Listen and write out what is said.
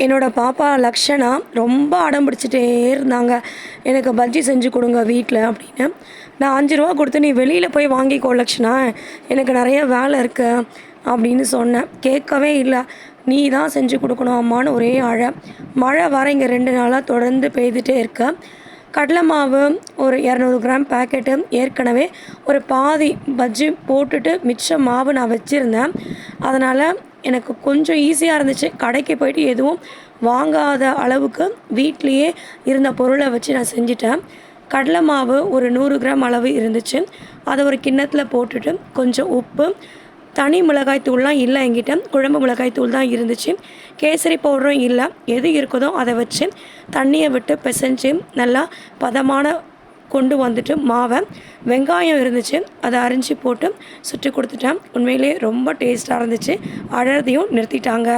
என்னோடய பாப்பா லக்ஷனா ரொம்ப அடம் பிடிச்சிட்டே இருந்தாங்க. எனக்கு பஜ்ஜி செஞ்சு கொடுங்க வீட்டில் அப்படின்னு. நான் ₹5 கொடுத்து, நீ வெளியில் போய் வாங்கிக்கோ லக்ஷனா, எனக்கு நிறைய வேலை இருக்கு அப்படின்னு சொன்னேன். கேட்கவே இல்லை. நீ தான் செஞ்சு கொடுக்கணும் அம்மான்னு ஒரே அழ. மழை வர இங்கே 2 நாளாக தொடர்ந்து பெய்துட்டே இருக்கு. கடலை மாவு ஒரு 200 கிராம் பேக்கெட்டு ஏற்கனவே ஒரு பாதி பஜ்ஜி போட்டுட்டு மிச்ச மாவு நான் வச்சுருந்தேன். அதனால் எனக்கு கொஞ்சம் ஈஸியாக இருந்துச்சு. கடைக்கு போய்ட்டு எதுவும் வாங்காத அளவுக்கு வீட்லேயே இருந்த பொருளை வச்சு நான் செஞ்சுட்டேன். கடலை மாவு ஒரு 100 கிராம் அளவு இருந்துச்சு. அதை ஒரு கிண்ணத்தில் போட்டுட்டு கொஞ்சம் உப்பு, தனி மிளகாய் தூள்லாம் இல்லை என்கிட்ட, குழம்பு மிளகாய் தூள் தான் இருந்துச்சு. கேசரி பவுடரும் இல்லை. எது இருக்குதோ அதை வச்சு தண்ணியை விட்டு பிசைஞ்சு நல்லா பதமான கொண்டு வந்துட்டு மாவை, வெங்காயம் இருந்துச்சு அதை அரிஞ்சு போட்டு சுட்டு கொடுத்துட்டேன். உண்மையிலே ரொம்ப டேஸ்ட்டாக இருந்துச்சு. அழறதையும் நிறுத்திட்டாங்க.